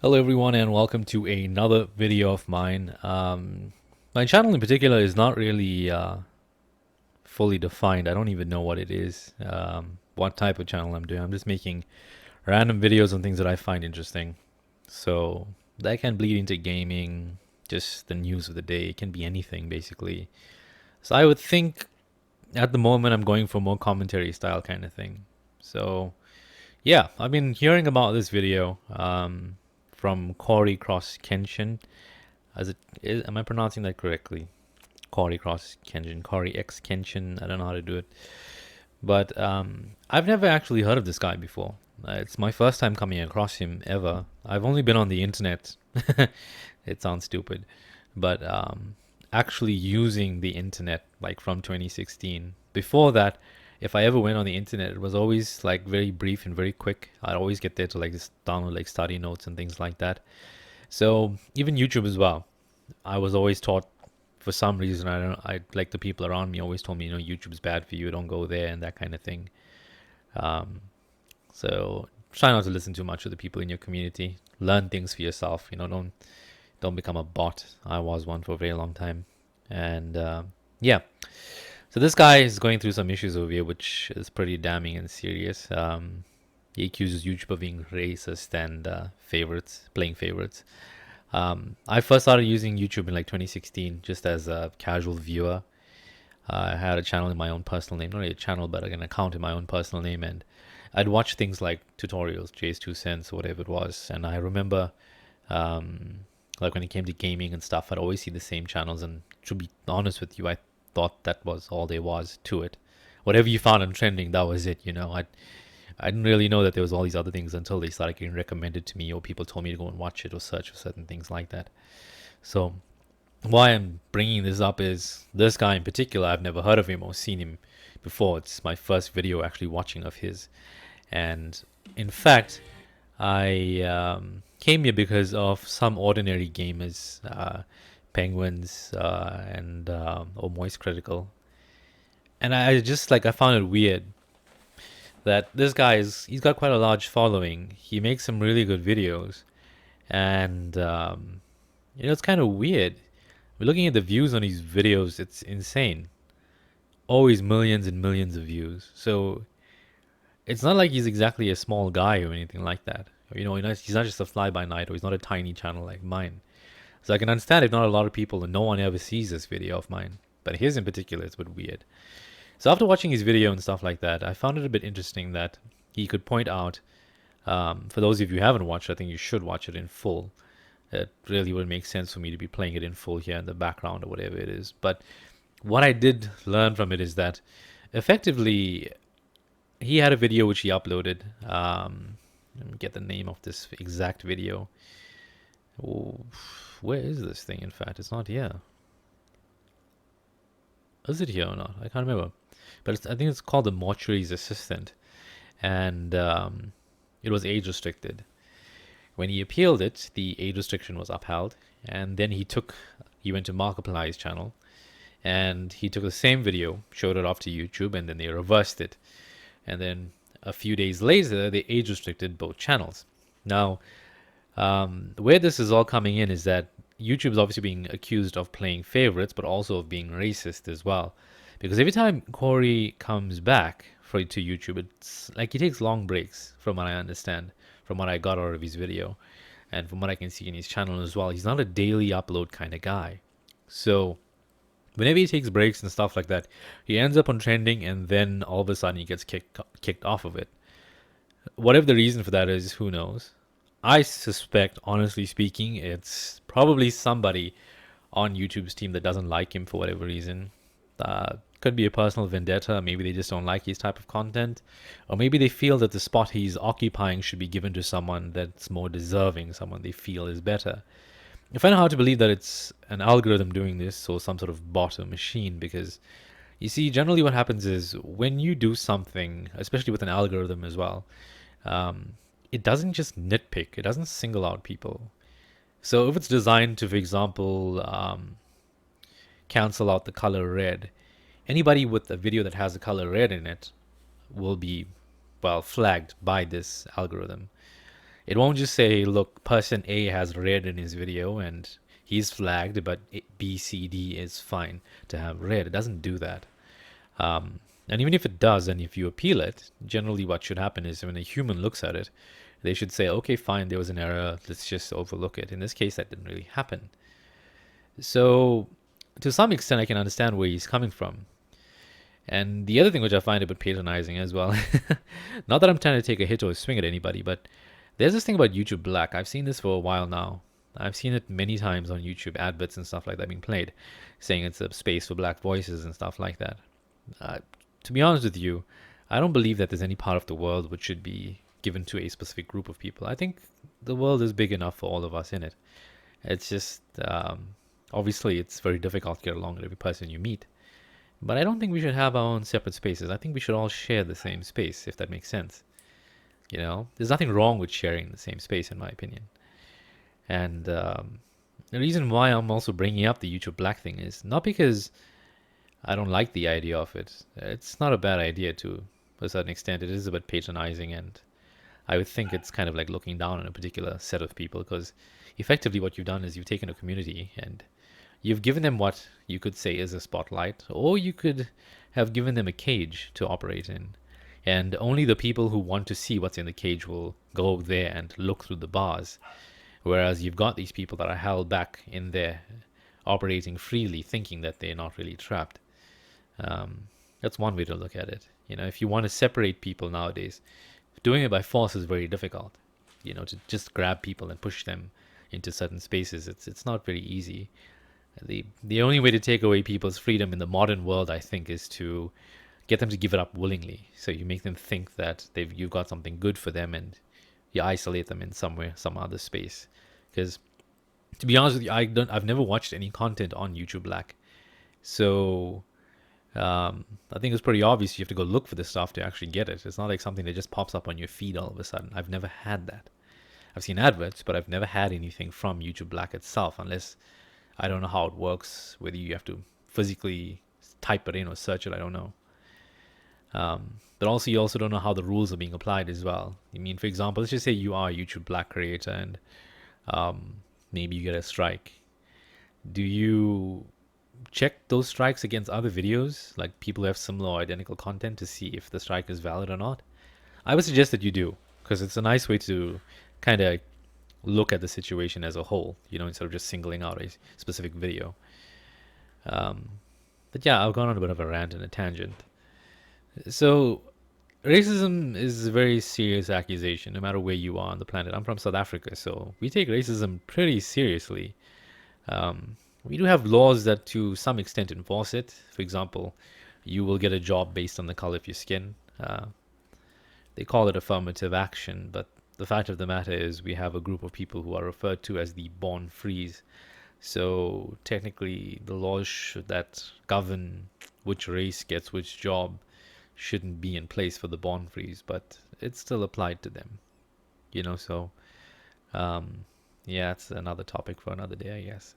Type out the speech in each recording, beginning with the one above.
Hello everyone and welcome to another video of mine. My channel in particular is not really fully defined. I don't even know what it is, what type of channel I'm doing. I'm just making random videos on things that I find interesting. So that can bleed into gaming, just the news of the day. It can be anything basically. So I would think at the moment I'm going for more commentary style kind of thing. So yeah, I've been hearing about this video from Coryxkenshin. Am I pronouncing that correctly? Coryxkenshin. I don't know how to do it, but I've never actually heard of this guy before. It's my first time coming across him ever. I've only been on the internet. It sounds stupid, but actually using the internet like from 2016. Before that, if I ever went on the internet, it was always like very brief and very quick. I'd always get there to like just download like study notes and things like that. So even YouTube as well. I was always taught for some reason I don't I like the people around me always told me YouTube's bad for you, don't go there and that kind of thing. Um, so try not to listen too much to the people in your community. Learn things for yourself. Don't become a bot. I was one for a very long time, and yeah. So this guy is going through some issues over here, which is pretty damning and serious. He accuses YouTube of being racist and playing favorites. I first started using YouTube in like 2016, just as a casual viewer. I had a channel in my own personal name, not really a channel, but like an account in my own personal name, and I'd watch things like tutorials, Jay's 2 cents, or whatever it was. And I remember, like when it came to gaming and stuff, I'd always see the same channels. And to be honest with you, I thought that was all there was to it. Whatever you found on trending, that was it. I didn't really know that there was all these other things until they started getting recommended to me, or people told me to go and watch it or search for certain things like that. So why I'm bringing this up is this guy in particular. I've never heard of him or seen him before. It's my first video actually watching of his, and in fact, I came here because of some ordinary gamers, Penguins and or Moist Critical, and I just like I found it weird that this guy is he's got quite a large following. He makes some really good videos, and it's kind of weird. We're looking at the views on these videos; it's insane. Always millions and millions of views. So it's not like he's exactly a small guy or anything like that. He's not just a fly by night, or he's not a tiny channel like mine. So I can understand if not a lot of people and no one ever sees this video of mine, but his in particular is a bit weird. So after watching his video and stuff like that, I found it a bit interesting that he could point out. For those of you who haven't watched, I think you should watch it in full. It really would make sense for me to be playing it in full here in the background or whatever it is. But what I did learn from it is that effectively he had a video which he uploaded. Let me get the name of this exact video. Oh, where is this thing? In fact, it's not here. Is it here or not? I can't remember. But I think it's called the Mortuary's Assistant, and it was age restricted. When he appealed it, the age restriction was upheld, and then he went to Markiplier's channel, and he took the same video, showed it off to YouTube, and then they reversed it. And then a few days later, they age restricted both channels. Now, where this is all coming in is that YouTube is obviously being accused of playing favorites, but also of being racist as well. Because every time Corey comes back to YouTube, it's like he takes long breaks, from what I understand, from what I got out of his video, and from what I can see in his channel as well. He's not a daily upload kind of guy. So whenever he takes breaks and stuff like that, he ends up on trending, and then all of a sudden he gets kicked off of it. Whatever the reason for that is, who knows? I suspect, honestly speaking, it's probably somebody on YouTube's team that doesn't like him for whatever reason. Could be a personal vendetta. Maybe they just don't like his type of content. Or maybe they feel that the spot he's occupying should be given to someone that's more deserving, someone they feel is better. I find it hard to believe that it's an algorithm doing this or some sort of bot or machine, because you see, generally what happens is when you do something, especially with an algorithm as well, um, it doesn't just nitpick, it doesn't single out people. So if it's designed to, for example, cancel out the color red, anybody with a video that has the color red in it will be, well, flagged by this algorithm. It won't just say, look, person A has red in his video and he's flagged, but B, C, D is fine to have red. It doesn't do that. And even if it does, and if you appeal it, generally what should happen is when a human looks at it, they should say, okay, fine, there was an error. Let's just overlook it. In this case, that didn't really happen. So to some extent, I can understand where he's coming from. And the other thing which I find a bit patronizing as well, not that I'm trying to take a hit or a swing at anybody, but there's this thing about YouTube Black. I've seen this for a while now. I've seen it many times on YouTube adverts and stuff like that being played, saying it's a space for black voices and stuff like that. To be honest with you, I don't believe that there's any part of the world which should be given to a specific group of people. I think the world is big enough for all of us in it. It's just, obviously, it's very difficult to get along with every person you meet. But I don't think we should have our own separate spaces. I think we should all share the same space, if that makes sense. You know, there's nothing wrong with sharing the same space, in my opinion. And the reason why I'm also bringing up the YouTube Black thing is not because I don't like the idea of it. It's not a bad idea to a certain extent. It is a bit patronizing, and I would think it's kind of like looking down on a particular set of people, because effectively what you've done is you've taken a community and you've given them what you could say is a spotlight, or you could have given them a cage to operate in. And only the people who want to see what's in the cage will go there and look through the bars. Whereas you've got these people that are held back in there, operating freely, thinking that they're not really trapped. That's one way to look at it. You know, if you want to separate people nowadays, doing it by force is very difficult. You know, to just grab people and push them into certain spaces, it's not very easy. The only way to take away people's freedom in the modern world, I think, is to get them to give it up willingly. So you make them think that you've got something good for them, and you isolate them in somewhere, some other space. Because to be honest with you, I've never watched any content on YouTube Black, so I think it's pretty obvious you have to go look for this stuff to actually get it. It's not like something that just pops up on your feed all of a sudden. I've never had that. I've seen adverts, but I've never had anything from YouTube Black itself, unless I don't know how it works, whether you have to physically type it in or search it, I don't know. But also, you also don't know how the rules are being applied as well. I mean, for example, let's just say you are a YouTube Black creator and maybe you get a strike. Do you check those strikes against other videos, like people who have similar or identical content, to see if the strike is valid or not? I would suggest that you do, because it's a nice way to kind of look at the situation as a whole, you know, instead of just singling out a specific video. But yeah, I've gone on a bit of a rant and a tangent. So racism is a very serious accusation, no matter where you are on the planet. I'm from South Africa, so we take racism pretty seriously. We do have laws that to some extent enforce it. For example, you will get a job based on the color of your skin. They call it affirmative action, but the fact of the matter is we have a group of people who are referred to as the born frees. So technically, the laws that govern which race gets which job shouldn't be in place for the born frees, but it's still applied to them. You know, so yeah, it's another topic for another day, I guess.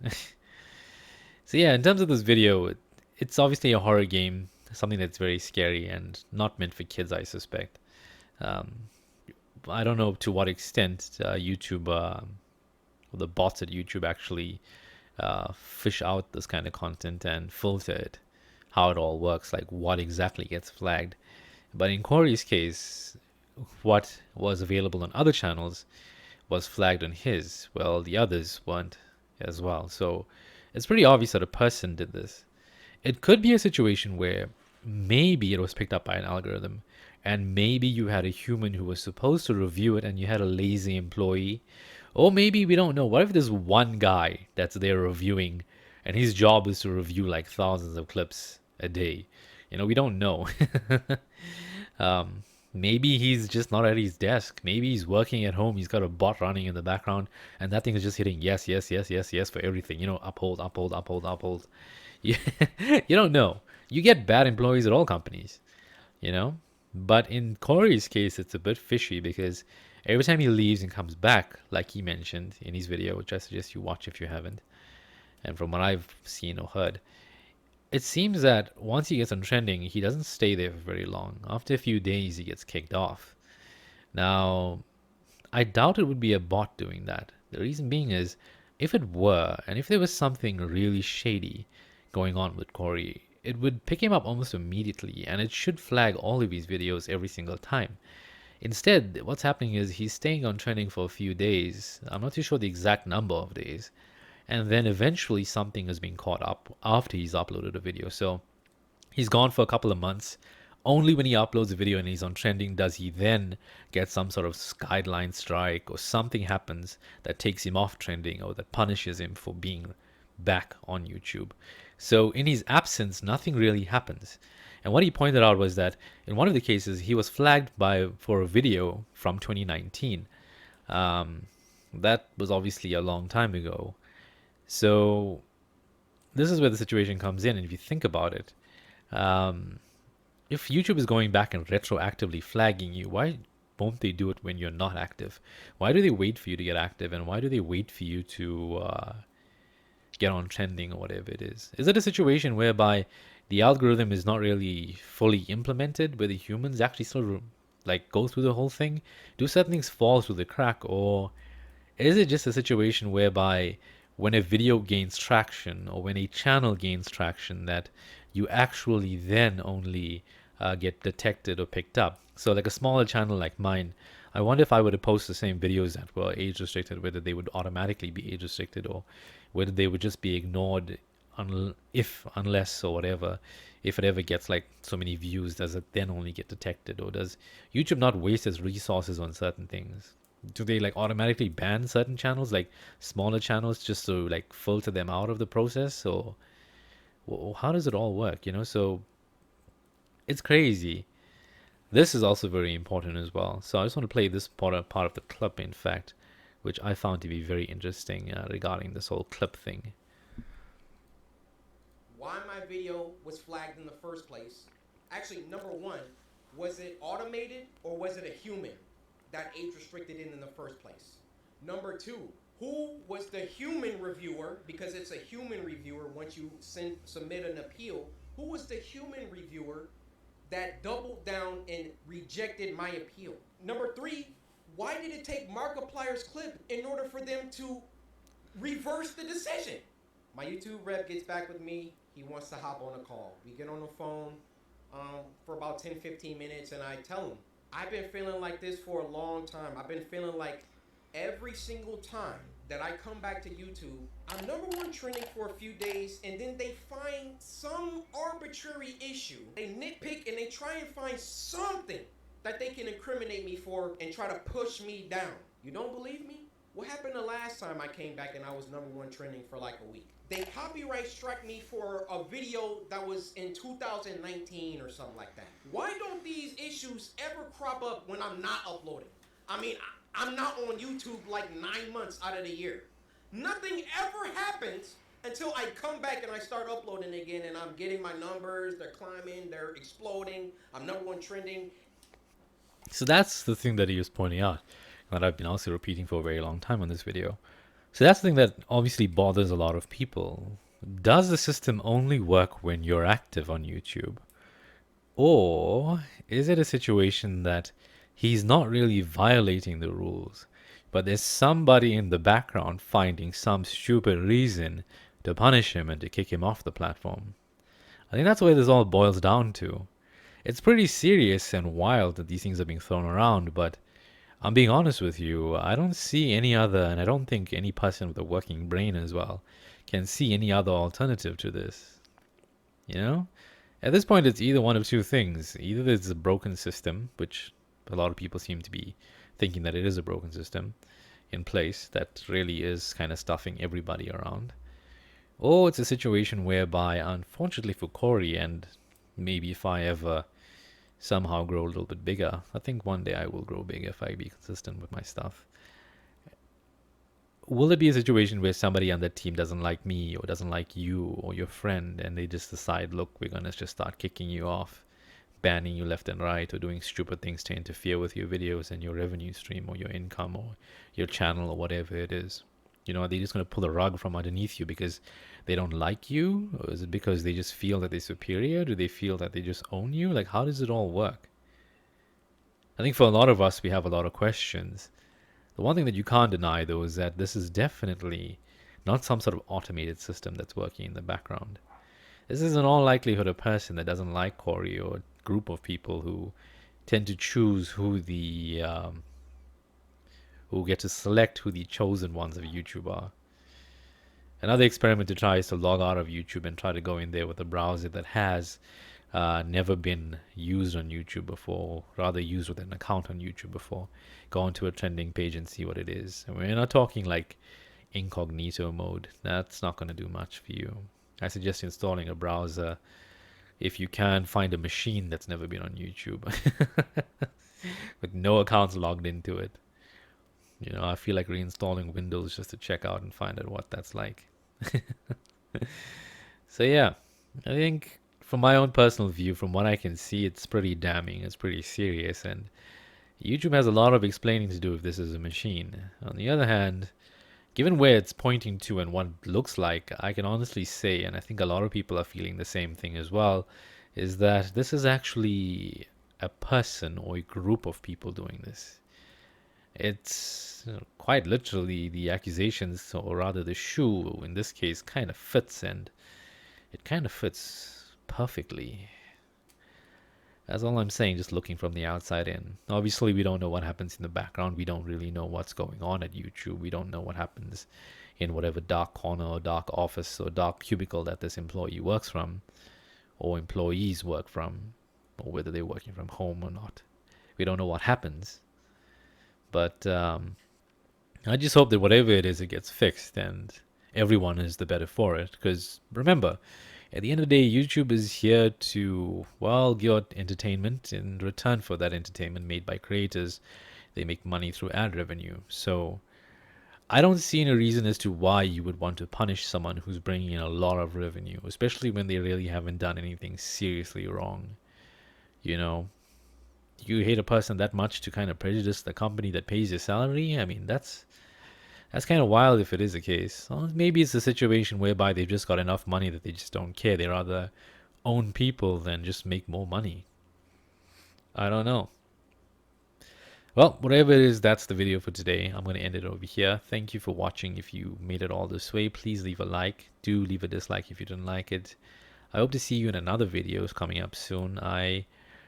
So yeah, in terms of this video, it's obviously a horror game, something that's very scary and not meant for kids, I suspect. I don't know to what extent YouTube, the bots at YouTube actually fish out this kind of content and filter it, how it all works, like what exactly gets flagged. But in Corey's case, what was available on other channels was flagged on his. Well, the others weren't as well. So it's pretty obvious that a person did this. It could be a situation where maybe it was picked up by an algorithm, and maybe you had a human who was supposed to review it and you had a lazy employee. Or maybe, we don't know, what if there's one guy that's there reviewing and his job is to review like thousands of clips a day? You know, we don't know. Maybe he's just not at his desk. Maybe he's working at home. He's got a bot running in the background, and that thing is just hitting yes, yes, yes, yes, yes for everything. You know, uphold, uphold, uphold, uphold. You, you don't know. You get bad employees at all companies, you know? But in Corey's case, it's a bit fishy, because every time he leaves and comes back, like he mentioned in his video, which I suggest you watch if you haven't, and from what I've seen or heard, it seems that once he gets on trending, he doesn't stay there for very long. After a few days, he gets kicked off. Now, I doubt it would be a bot doing that. The reason being is, if it were, and if there was something really shady going on with Corey, it would pick him up almost immediately, and it should flag all of his videos every single time. Instead, what's happening is he's staying on trending for a few days. I'm not too sure the exact number of days. And then eventually something is being caught up after he's uploaded a video. So he's gone for a couple of months. Only when he uploads a video and he's on trending does he then get some sort of guideline strike or something happens that takes him off trending or that punishes him for being back on YouTube. So in his absence, nothing really happens. And what he pointed out was that in one of the cases, he was flagged for a video from 2019. That was obviously a long time ago. So this is where the situation comes in. And if you think about it, if YouTube is going back and retroactively flagging you, why won't they do it when you're not active? Why do they wait for you to get active? And why do they wait for you to get on trending or whatever it is? Is it a situation whereby the algorithm is not really fully implemented, where the humans actually still like go through the whole thing? Do certain things fall through the crack, or is it just a situation whereby when a video gains traction or when a channel gains traction that you actually then only get detected or picked up? So like a smaller channel like mine, I wonder if I were to post the same videos that were age restricted, whether they would automatically be age restricted or whether they would just be ignored unless or whatever. If it ever gets like so many views, does it then only get detected, or does YouTube not waste its resources on certain things? Do they like automatically ban certain channels, like smaller channels, just to like filter them out of the process? Or how does it all work, So it's crazy. This is also very important as well. So I just want to play this part of the clip, in fact, which I found to be very interesting regarding this whole clip thing. Why my video was flagged in the first place. Actually, number one, was it automated or was it a human that age restricted it in the first place? Number two, who was the human reviewer? Because it's a human reviewer once you submit an appeal. Who was the human reviewer that doubled down and rejected my appeal? Number three, why did it take Markiplier's clip in order for them to reverse the decision? My YouTube rep gets back with me. He wants to hop on a call. We get on the phone for about 10-15 minutes, and I tell him, I've been feeling like this for a long time. I've been feeling like every single time that I come back to YouTube, I'm #1 trending for a few days, and then they find some arbitrary issue. They nitpick and they try and find something that they can incriminate me for and try to push me down. You don't believe me? What happened the last time I came back and I was #1 trending for like a week? They copyright struck me for a video that was in 2019 or something like that. Why don't these issues ever crop up when I'm not uploading? I mean, I'm not on YouTube like 9 months out of the year. Nothing ever happens until I come back and I start uploading again, and I'm getting my numbers, they're climbing, they're exploding, I'm #1 trending. So that's the thing that he was pointing out, that I've been also repeating for a very long time on this video. So that's the thing that obviously bothers a lot of people. Does the system only work when you're active on YouTube? Or is it a situation that he's not really violating the rules, but there's somebody in the background finding some stupid reason to punish him and to kick him off the platform? I think that's where this all boils down to. It's pretty serious and wild that these things are being thrown around, but I'm being honest with you, I don't see any other, and I don't think any person with a working brain as well can see any other alternative to this. At this point, it's either one of two things. Either there's a broken system, which a lot of people seem to be thinking that it is a broken system in place that really is kind of stuffing everybody around. Or it's a situation whereby, unfortunately for Corey, and maybe if I ever somehow grow a little bit bigger, I think one day I will grow big if I be consistent with my stuff. Will it be a situation where somebody on that team doesn't like me or doesn't like you or your friend, and they just decide, look, we're going to just start kicking you off, banning you left and right, or doing stupid things to interfere with your videos and your revenue stream or your income or your channel or whatever it is? Are they just going to pull the rug from underneath you because they don't like you? Or is it because they just feel that they're superior? Do they feel that they just own you? Like, how does it all work? I think for a lot of us, we have a lot of questions. The one thing that you can't deny, though, is that this is definitely not some sort of automated system that's working in the background. This is in all likelihood a person that doesn't like Cory, or a group of people who tend to choose who get to select who the chosen ones of YouTube are. Another experimenter tries to log out of YouTube and try to go in there with a browser that has never been used on YouTube before, rather used with an account on YouTube before. Go onto a trending page and see what it is. And we're not talking like incognito mode. That's not going to do much for you. I suggest installing a browser if you can find a machine that's never been on YouTube with no accounts logged into it. You know, I feel like reinstalling Windows just to check out and find out what that's like. So yeah, I think from my own personal view, from what I can see, it's pretty damning. It's pretty serious, and YouTube has a lot of explaining to do if this is a machine. On the other hand, given where it's pointing to and what it looks like, I can honestly say, and I think a lot of people are feeling the same thing as well, is that this is actually a person or a group of people doing this. It's quite literally the accusations, or rather the shoe in this case, kind of fits, and it kind of fits perfectly. That's all I'm saying, just looking from the outside in. Obviously, we don't know what happens in the background. We don't really know what's going on at YouTube. We don't know what happens in whatever dark corner or dark office or dark cubicle that this employee works from, or employees work from, or whether they're working from home or not. We don't know what happens. But I just hope that whatever it is, it gets fixed and everyone is the better for it. Because remember, at the end of the day, YouTube is here to, well, give out entertainment. In return for that entertainment made by creators, they make money through ad revenue. So I don't see any reason as to why you would want to punish someone who's bringing in a lot of revenue, especially when they really haven't done anything seriously wrong. You know, you hate a person that much to kind of prejudice the company that pays your salary? I mean, that's kind of wild if it is the case. Well, maybe it's a situation whereby they've just got enough money that they just don't care. They rather own people than just make more money. I don't know. Well, whatever it is, that's the video for today. I'm going to end it over here. Thank you for watching. If you made it all this way, please leave a like. Do leave a dislike if you didn't like it. I hope to see you in another videos coming up soon. I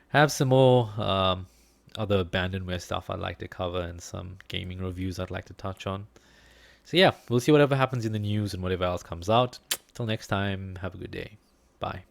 have some more other abandonware stuff I'd like to cover, and some gaming reviews I'd like to touch on. So yeah, we'll see whatever happens in the news and whatever else comes out. Till next time, have a good day. Bye.